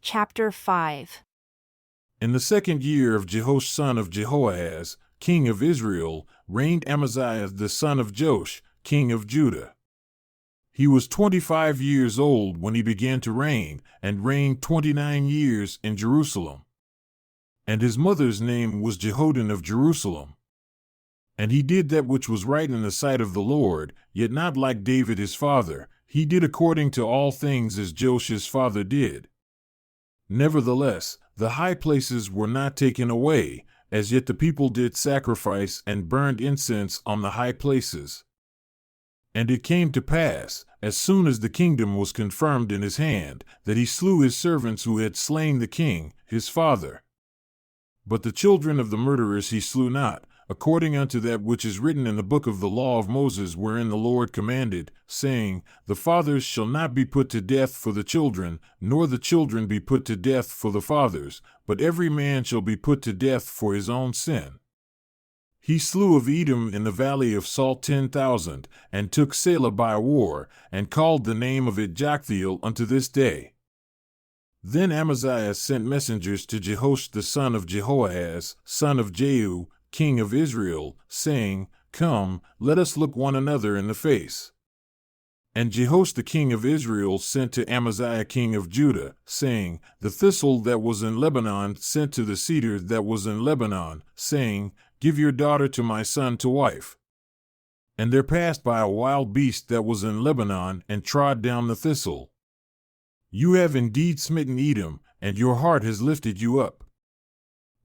Chapter 5. In the 2nd year of Jehoash son of Jehoahaz, king of Israel, reigned Amaziah the son of Joash, king of Judah. He was 25 years old when he began to reign, and reigned 29 years in Jerusalem. And his mother's name was Jehoadan of Jerusalem. And he did that which was right in the sight of the Lord, yet not like David his father. He did according to all things as Joash his father did. Nevertheless, the high places were not taken away, as yet the people did sacrifice and burned incense on the high places. And it came to pass, as soon as the kingdom was confirmed in his hand, that he slew his servants who had slain the king, his father. But the children of the murderers he slew not, according unto that which is written in the book of the law of Moses, wherein the Lord commanded, saying, The fathers shall not be put to death for the children, nor the children be put to death for the fathers, but every man shall be put to death for his own sin. He slew of Edom in the valley of Salt 10,000, and took Selah by war, and called the name of it Joktheel unto this day. Then Amaziah sent messengers to Jehoash the son of Jehoahaz, son of Jehu, king of Israel, saying, Come, let us look one another in the face. And Jehoash the king of Israel sent to Amaziah king of Judah, saying, The thistle that was in Lebanon sent to the cedar that was in Lebanon, saying, Give your daughter to my son to wife. And there passed by a wild beast that was in Lebanon, and trod down the thistle. You have indeed smitten Edom, and your heart has lifted you up.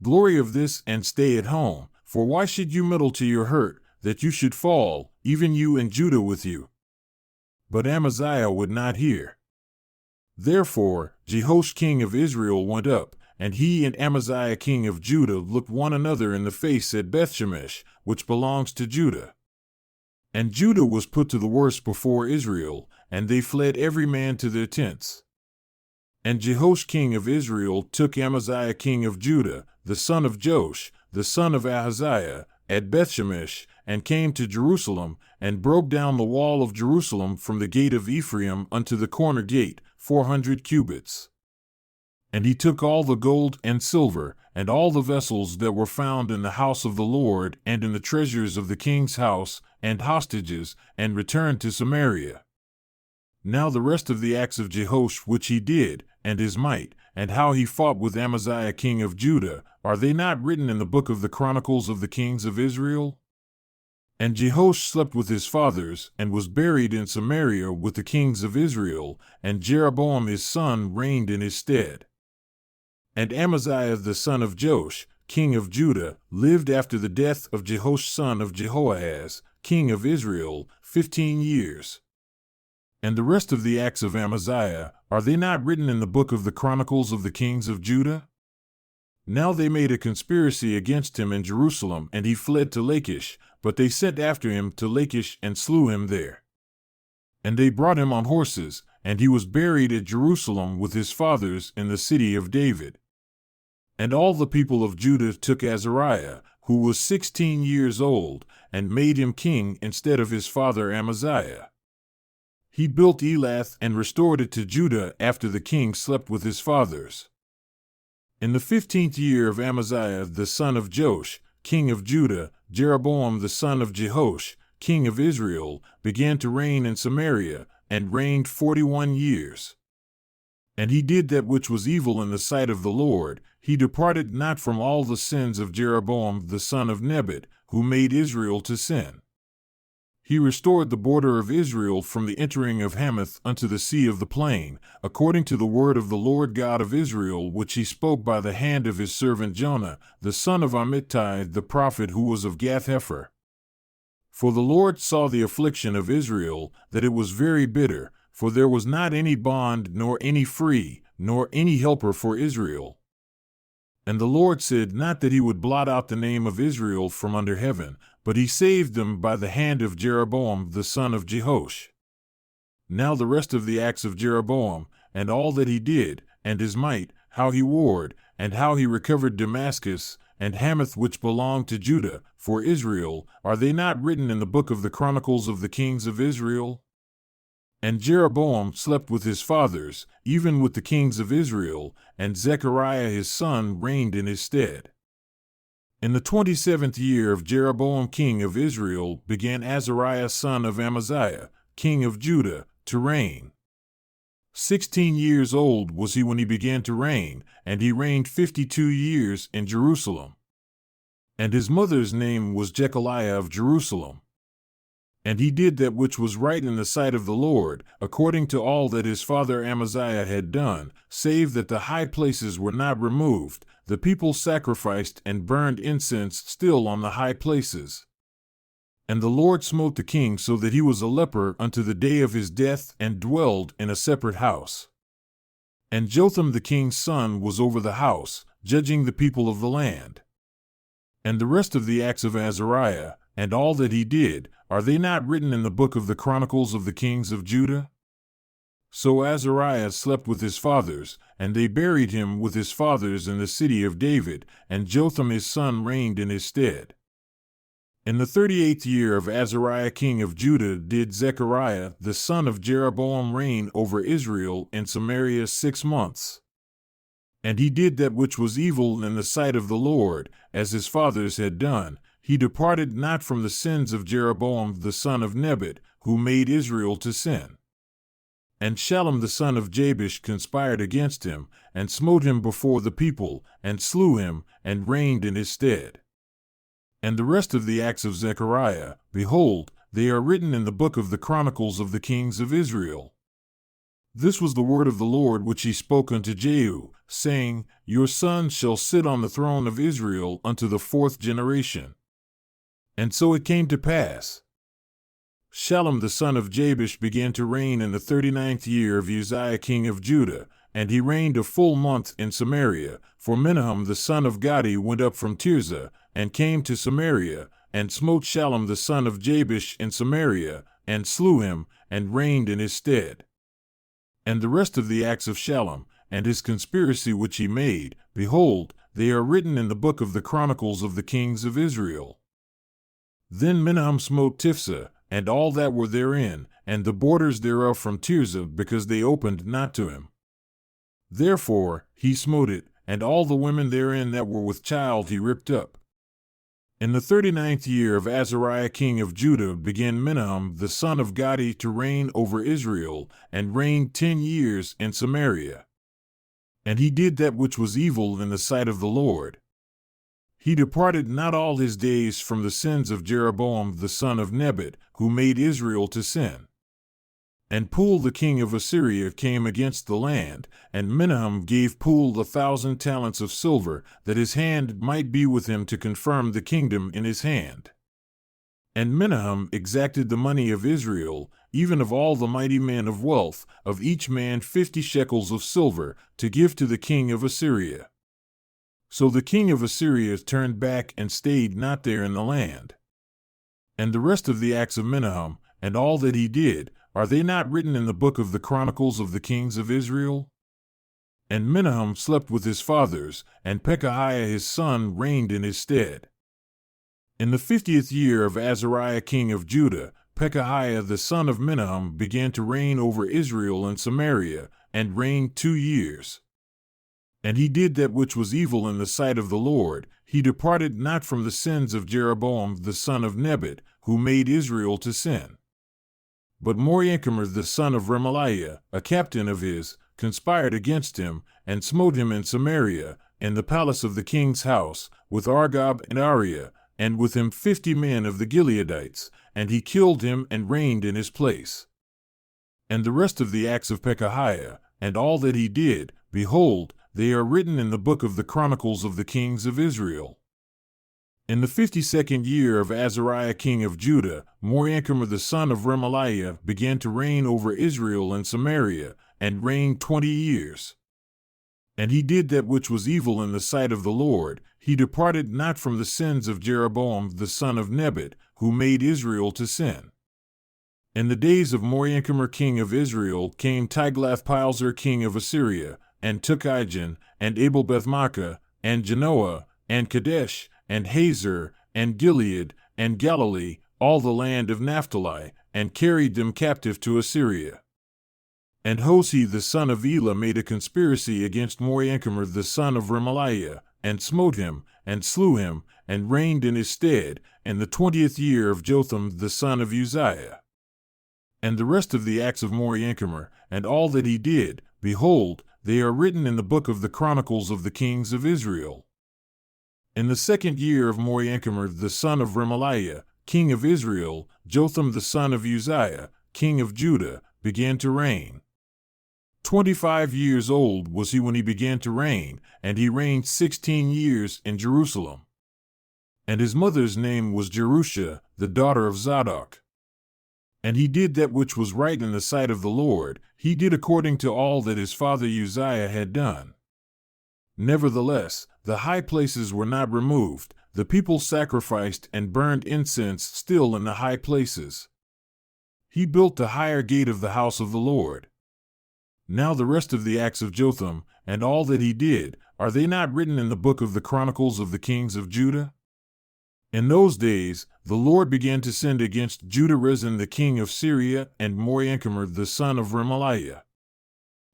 Glory of this, and stay at home, for why should you meddle to your hurt, that you should fall, even you and Judah with you? But Amaziah would not hear. Therefore Jehoash king of Israel went up, and he and Amaziah king of Judah looked one another in the face at Bethshemesh, which belongs to Judah. And Judah was put to the worse before Israel, and they fled every man to their tents. And Jehoash king of Israel took Amaziah king of Judah, the son of Joash, the son of Ahaziah, at Bethshemesh, and came to Jerusalem, and broke down the wall of Jerusalem from the gate of Ephraim unto the corner gate, 400 cubits. And he took all the gold and silver, and all the vessels that were found in the house of the Lord, and in the treasures of the king's house, and hostages, and returned to Samaria. Now the rest of the acts of Jehoash which he did, and his might, and how he fought with Amaziah king of Judah, are they not written in the book of the Chronicles of the Kings of Israel? And Jehoash slept with his fathers, and was buried in Samaria with the kings of Israel, and Jeroboam his son reigned in his stead. And Amaziah the son of Joash, king of Judah, lived after the death of Jehoash son of Jehoahaz, king of Israel, 15 years. And the rest of the acts of Amaziah, are they not written in the book of the Chronicles of the Kings of Judah? Now they made a conspiracy against him in Jerusalem, and he fled to Lachish, but they sent after him to Lachish and slew him there. And they brought him on horses, and he was buried at Jerusalem with his fathers in the city of David. And all the people of Judah took Azariah, who was 16 years old, and made him king instead of his father Amaziah. He built Elath and restored it to Judah after the king slept with his fathers. In the 15th year of Amaziah the son of Joash, king of Judah, Jeroboam the son of Jehoash, king of Israel, began to reign in Samaria, and reigned 41 years. And he did that which was evil in the sight of the Lord. He departed not from all the sins of Jeroboam the son of Nebat, who made Israel to sin. He restored the border of Israel from the entering of Hamath unto the sea of the plain, according to the word of the Lord God of Israel, which he spoke by the hand of his servant Jonah, the son of Amittai the prophet, who was of Gath-hepher. For the Lord saw the affliction of Israel, that it was very bitter, for there was not any bond, nor any free, nor any helper for Israel. And the Lord said not that he would blot out the name of Israel from under heaven, but he saved them by the hand of Jeroboam the son of Jehoash. Now the rest of the acts of Jeroboam, and all that he did, and his might, how he warred, and how he recovered Damascus, and Hamath which belonged to Judah, for Israel, are they not written in the book of the Chronicles of the Kings of Israel? And Jeroboam slept with his fathers, even with the kings of Israel, and Zechariah his son reigned in his stead. In the 27th year of Jeroboam king of Israel began Azariah son of Amaziah, king of Judah, to reign. 16 years old was he when he began to reign, and he reigned 52 years in Jerusalem. And his mother's name was Jechaliah of Jerusalem. And he did that which was right in the sight of the Lord, according to all that his father Amaziah had done, save that the high places were not removed. The people sacrificed and burned incense still on the high places. And the Lord smote the king so that he was a leper unto the day of his death, and dwelled in a separate house. And Jotham the king's son was over the house, judging the people of the land. And the rest of the acts of Azariah, and all that he did, are they not written in the book of the Chronicles of the kings of Judah? So Azariah slept with his fathers, and they buried him with his fathers in the city of David, and Jotham his son reigned in his stead. In the 38th year of Azariah king of Judah did Zechariah the son of Jeroboam reign over Israel in Samaria 6 months. And he did that which was evil in the sight of the Lord, as his fathers had done. He departed not from the sins of Jeroboam the son of Nebat, who made Israel to sin. And Shallum the son of Jabesh conspired against him, and smote him before the people, and slew him, and reigned in his stead. And the rest of the acts of Zechariah, behold, they are written in the book of the Chronicles of the kings of Israel. This was the word of the Lord which he spoke unto Jehu, saying, Your son shall sit on the throne of Israel unto the 4th generation. And so it came to pass. Shallum the son of Jabesh began to reign in the 39th year of Uzziah king of Judah, and he reigned a full month in Samaria. For Menahem the son of Gadi went up from Tirzah, and came to Samaria, and smote Shallum the son of Jabesh in Samaria, and slew him, and reigned in his stead. And the rest of the acts of Shallum, and his conspiracy which he made, behold, they are written in the book of the Chronicles of the kings of Israel. Then Menahem smote Tiphsah, and all that were therein, and the borders thereof from Tirzah, because they opened not to him. Therefore he smote it, and all the women therein that were with child he ripped up. In the 39th year of Azariah king of Judah began Menahem the son of Gadi to reign over Israel, and reigned 10 years in Samaria. And he did that which was evil in the sight of the Lord. He departed not all his days from the sins of Jeroboam the son of Nebat, who made Israel to sin. And Pul the king of Assyria came against the land, and Menahem gave Pul 1,000 talents of silver, that his hand might be with him to confirm the kingdom in his hand. And Menahem exacted the money of Israel, even of all the mighty men of wealth, of each man 50 shekels of silver, to give to the king of Assyria. So the king of Assyria turned back and stayed not there in the land. And the rest of the acts of Menahem, and all that he did, are they not written in the book of the Chronicles of the kings of Israel? And Menahem slept with his fathers, and Pekahiah his son reigned in his stead. In the 50th year of Azariah king of Judah, Pekahiah the son of Menahem began to reign over Israel and Samaria, and reigned 2 years. And he did that which was evil in the sight of the Lord. He departed not from the sins of Jeroboam the son of Nebat, who made Israel to sin. But Moriankemer the son of Remaliah, a captain of his, conspired against him, and smote him in Samaria, in the palace of the king's house, with Argob and Ariah, and with him 50 men of the Gileadites, and he killed him and reigned in his place. And the rest of the acts of Pekahiah, and all that he did, behold, they are written in the book of the Chronicles of the kings of Israel. In the 52nd year of Azariah king of Judah, Moriankemer the son of Remaliah began to reign over Israel and Samaria, and reigned 20 years. And he did that which was evil in the sight of the Lord. He departed not from the sins of Jeroboam the son of Nebat, who made Israel to sin. In the days of Moriankemer king of Israel came Tiglath-Pileser king of Assyria, and took Ijon, and Abel-Beth-maachah, and Genoa, and Kadesh, and Hazor, and Gilead, and Galilee, all the land of Naphtali, and carried them captive to Assyria. And Hoshea the son of Elah made a conspiracy against Moriancumer the son of Remaliah, and smote him, and slew him, and reigned in his stead, in the 20th year of Jotham the son of Uzziah. And the rest of the acts of Moriancumer, and all that he did, behold, they are written in the book of the Chronicles of the Kings of Israel. In the 2nd year of Moriancumer the son of Remaliah, king of Israel, Jotham the son of Uzziah, king of Judah, began to reign. 25 years old was he when he began to reign, and he reigned 16 years in Jerusalem. And his mother's name was Jerusha, the daughter of Zadok. And he did that which was right in the sight of the Lord, he did according to all that his father Uzziah had done. Nevertheless, the high places were not removed, the people sacrificed and burned incense still in the high places. He built the higher gate of the house of the Lord. Now the rest of the acts of Jotham, and all that he did, are they not written in the book of the Chronicles of the Kings of Judah? In those days, the Lord began to send against Judah Rezin the king of Syria and Moriancumer the son of Remaliah.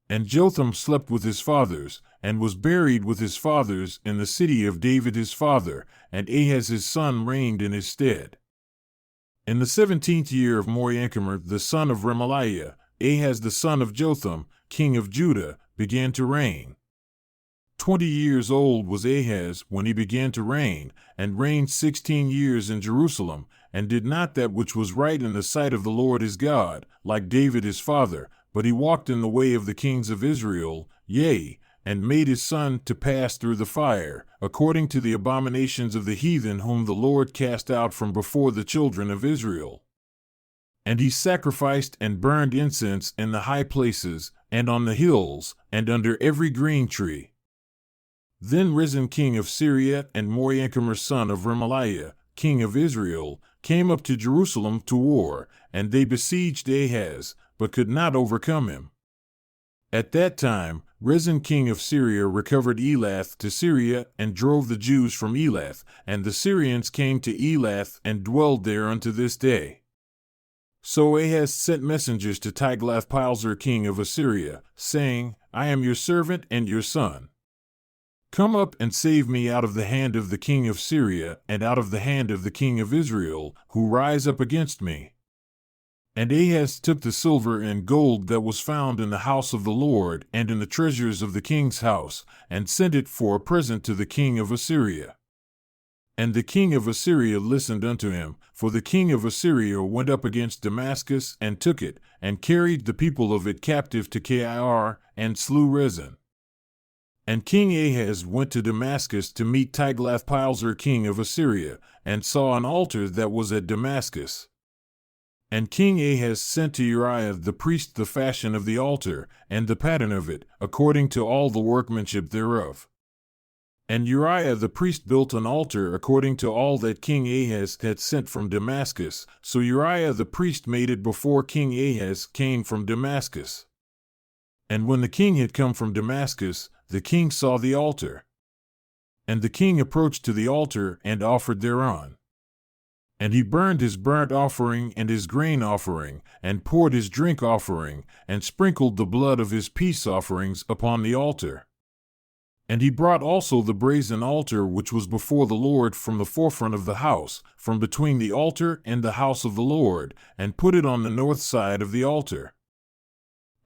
And Jotham slept with his fathers, and was buried with his fathers in the city of David his father, and Ahaz his son reigned in his stead. In the 17th year of Moriancumer the son of Remaliah, Ahaz the son of Jotham, king of Judah, began to reign. 20 years old was Ahaz when he began to reign, and reigned 16 years in Jerusalem, and did not that which was right in the sight of the Lord his God, like David his father, but he walked in the way of the kings of Israel, yea, and made his son to pass through the fire, according to the abominations of the heathen whom the Lord cast out from before the children of Israel. And he sacrificed and burned incense in the high places, and on the hills, and under every green tree. Then Rezin king of Syria and Moriancumer son of Remaliah, king of Israel, came up to Jerusalem to war, and they besieged Ahaz, but could not overcome him. At that time, Rezin king of Syria recovered Elath to Syria, and drove the Jews from Elath, and the Syrians came to Elath and dwelled there unto this day. So Ahaz sent messengers to Tiglath-Pileser king of Assyria, saying, I am your servant and your son. Come up and save me out of the hand of the king of Syria, and out of the hand of the king of Israel, who rise up against me. And Ahaz took the silver and gold that was found in the house of the Lord and in the treasures of the king's house, and sent it for a present to the king of Assyria. And the king of Assyria listened unto him, for the king of Assyria went up against Damascus and took it, and carried the people of it captive to Kir, and slew Rezin. And King Ahaz went to Damascus to meet Tiglath-Pileser king of Assyria, and saw an altar that was at Damascus. And King Ahaz sent to Uriah the priest the fashion of the altar, and the pattern of it, according to all the workmanship thereof. And Uriah the priest built an altar according to all that King Ahaz had sent from Damascus, so Uriah the priest made it before King Ahaz came from Damascus. And when the king had come from Damascus, the king saw the altar. And the king approached to the altar and offered thereon. And he burned his burnt offering and his grain offering, and poured his drink offering, and sprinkled the blood of his peace offerings upon the altar. And he brought also the brazen altar which was before the Lord from the forefront of the house, from between the altar and the house of the Lord, and put it on the north side of the altar.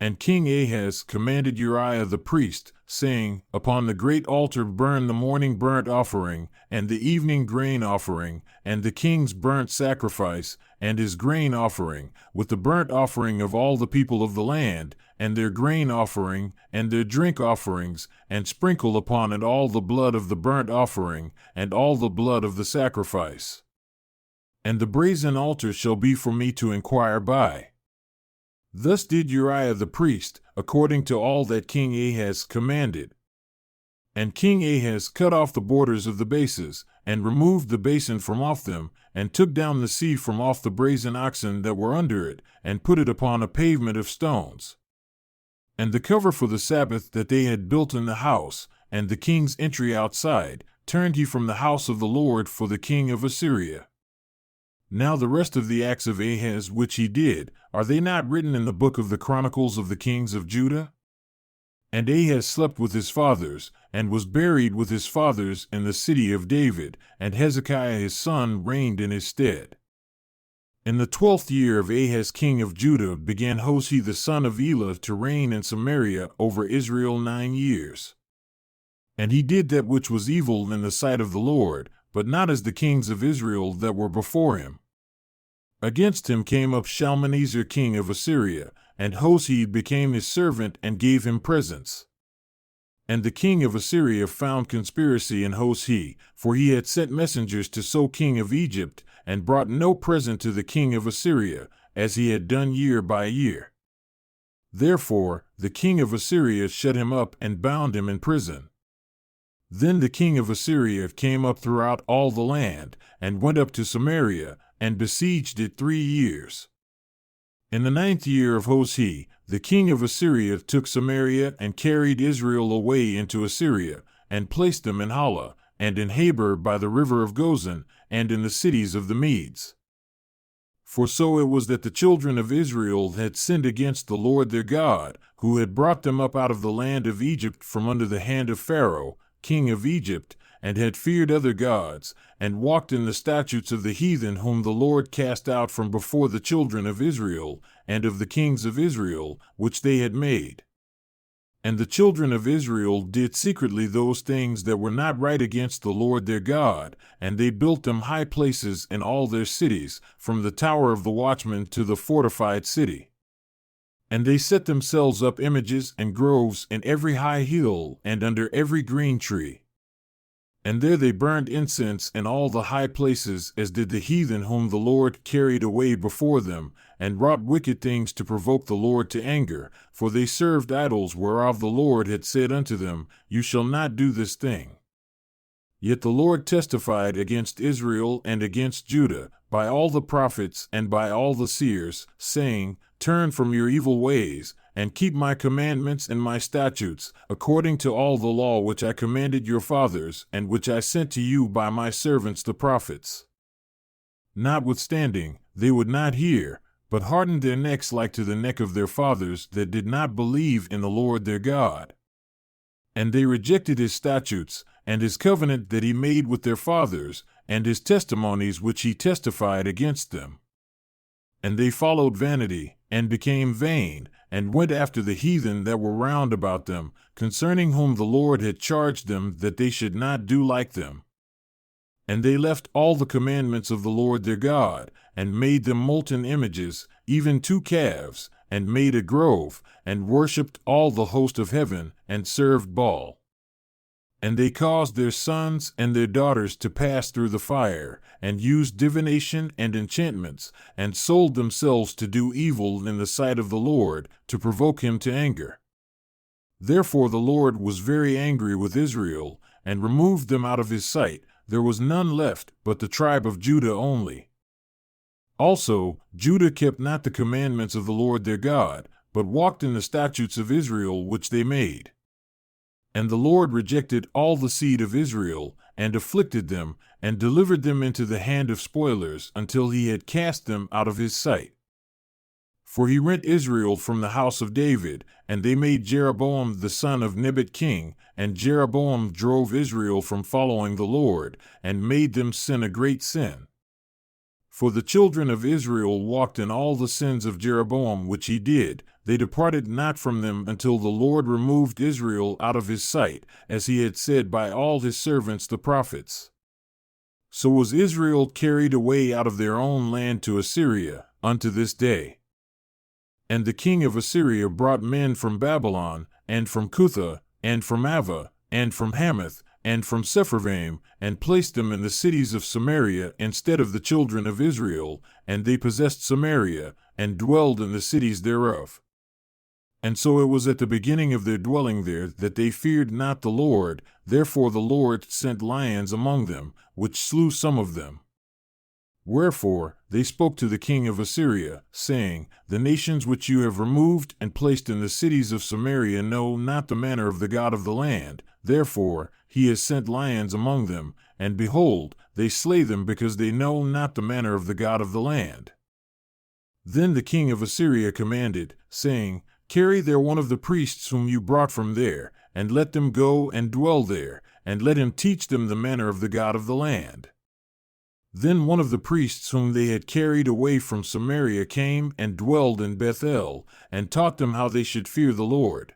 And King Ahaz commanded Uriah the priest, saying, Upon the great altar burn the morning burnt offering, and the evening grain offering, and the king's burnt sacrifice, and his grain offering, with the burnt offering of all the people of the land, and their grain offering, and their drink offerings, and sprinkle upon it all the blood of the burnt offering, and all the blood of the sacrifice. And the brazen altar shall be for me to inquire by. Thus did Uriah the priest, according to all that King Ahaz commanded. And King Ahaz cut off the borders of the bases, and removed the basin from off them, and took down the sea from off the brazen oxen that were under it, and put it upon a pavement of stones. And the cover for the Sabbath that they had built in the house, and the king's entry outside, turned he from the house of the Lord for the king of Assyria. Now the rest of the acts of Ahaz which he did, are they not written in the book of the Chronicles of the Kings of Judah? And Ahaz slept with his fathers, and was buried with his fathers in the city of David, and Hezekiah his son reigned in his stead. In the 12th year of Ahaz king of Judah began Hoshea the son of Elah to reign in Samaria over Israel 9 years. And he did that which was evil in the sight of the Lord, but not as the kings of Israel that were before him. Against him came up Shalmaneser king of Assyria, and Hoshea became his servant and gave him presents. And the king of Assyria found conspiracy in Hoshea, for he had sent messengers to So king of Egypt, and brought no present to the king of Assyria, as he had done year by year. Therefore the king of Assyria shut him up and bound him in prison. Then the king of Assyria came up throughout all the land, and went up to Samaria, and besieged it 3 years. In the 9th year of Hoshea, the king of Assyria took Samaria and carried Israel away into Assyria, and placed them in Hala, and in Habor by the river of Gozan, and in the cities of the Medes. For so it was that the children of Israel had sinned against the Lord their God, who had brought them up out of the land of Egypt from under the hand of Pharaoh, king of Egypt, and had feared other gods, and walked in the statutes of the heathen whom the Lord cast out from before the children of Israel, and of the kings of Israel, which they had made. And the children of Israel did secretly those things that were not right against the Lord their God, and they built them high places in all their cities, from the tower of the watchman to the fortified city. And they set themselves up images and groves in every high hill and under every green tree. And there they burned incense in all the high places, as did the heathen whom the Lord carried away before them, and wrought wicked things to provoke the Lord to anger, for they served idols whereof the Lord had said unto them, You shall not do this thing. Yet the Lord testified against Israel and against Judah, by all the prophets and by all the seers, saying, Turn from your evil ways, and keep my commandments and my statutes, according to all the law which I commanded your fathers, and which I sent to you by my servants the prophets. Notwithstanding, they would not hear, but hardened their necks like to the neck of their fathers that did not believe in the Lord their God. And they rejected his statutes, and his covenant that he made with their fathers, and his testimonies which he testified against them. And they followed vanity, and became vain, and went after the heathen that were round about them, concerning whom the Lord had charged them that they should not do like them. And they left all the commandments of the Lord their God, and made them molten images, even 2 calves, and made a grove, and worshipped all the host of heaven, and served Baal. And they caused their sons and their daughters to pass through the fire, and used divination and enchantments, and sold themselves to do evil in the sight of the Lord, to provoke him to anger. Therefore the Lord was very angry with Israel, and removed them out of his sight. There was none left but the tribe of Judah only. Also, Judah kept not the commandments of the Lord their God, but walked in the statutes of Israel which they made. And the Lord rejected all the seed of Israel, and afflicted them, and delivered them into the hand of spoilers, until he had cast them out of his sight. For he rent Israel from the house of David, and they made Jeroboam the son of Nebat king, and Jeroboam drove Israel from following the Lord, and made them sin a great sin. For the children of Israel walked in all the sins of Jeroboam which he did. They departed not from them until the Lord removed Israel out of his sight, as he had said by all his servants the prophets. So was Israel carried away out of their own land to Assyria, unto this day. And the king of Assyria brought men from Babylon, and from Cutha, and from Ava, and from Hamath, and from Sepharvaim, and placed them in the cities of Samaria instead of the children of Israel, and they possessed Samaria, and dwelled in the cities thereof. And so it was at the beginning of their dwelling there that they feared not the Lord, therefore the Lord sent lions among them, which slew some of them. Wherefore they spoke to the king of Assyria, saying, The nations which you have removed and placed in the cities of Samaria know not the manner of the God of the land, therefore he has sent lions among them, and behold, they slay them because they know not the manner of the God of the land. Then the king of Assyria commanded, saying, Carry there one of the priests whom you brought from there, and let them go and dwell there, and let him teach them the manner of the God of the land. Then one of the priests whom they had carried away from Samaria came and dwelled in Bethel, and taught them how they should fear the Lord.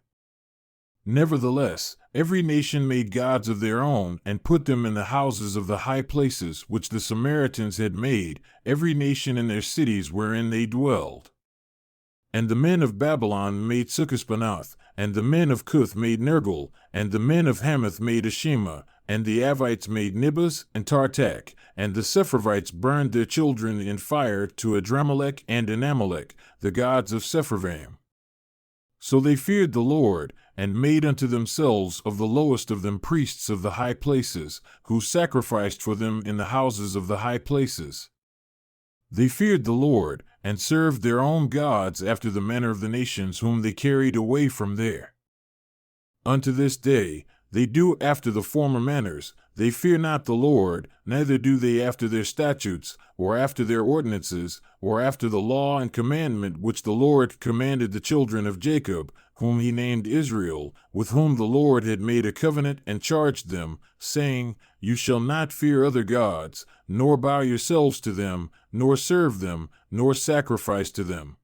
Nevertheless, every nation made gods of their own, and put them in the houses of the high places which the Samaritans had made, every nation in their cities wherein they dwelled. And the men of Babylon made Succoth-Benoth, and the men of Cuth made Nergal, and the men of Hamath made Ashima, and the Avites made Nibus and Tartak, and the Sepharvites burned their children in fire to Adramelech and Anamelech, the gods of Sepharvaim. So they feared the Lord, and made unto themselves of the lowest of them priests of the high places, who sacrificed for them in the houses of the high places. They feared the Lord, and served their own gods after the manner of the nations whom they carried away from there. Unto this day they do after the former manners. They fear not the Lord, neither do they after their statutes, or after their ordinances, or after the law and commandment which the Lord commanded the children of Jacob, whom he named Israel, with whom the Lord had made a covenant and charged them, saying, You shall not fear other gods, nor bow yourselves to them, nor serve them, nor sacrifice to them.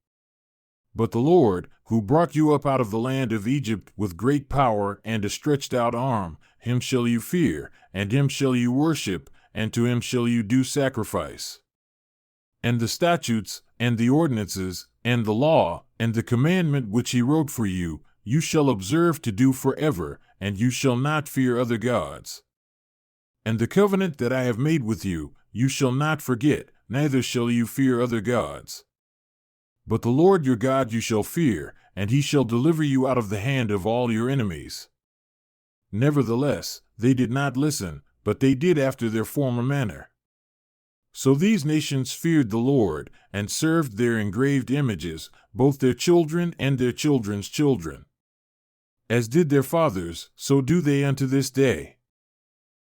But the Lord, who brought you up out of the land of Egypt with great power and a stretched out arm, him shall you fear, and him shall you worship, and to him shall you do sacrifice. And the statutes, and the ordinances, and the law, and the commandment which he wrote for you, you shall observe to do forever, and you shall not fear other gods. And the covenant that I have made with you, you shall not forget, neither shall you fear other gods. But the Lord your God you shall fear, and he shall deliver you out of the hand of all your enemies. Nevertheless, they did not listen, but they did after their former manner. So these nations feared the Lord, and served their engraved images, both their children and their children's children. As did their fathers, so do they unto this day.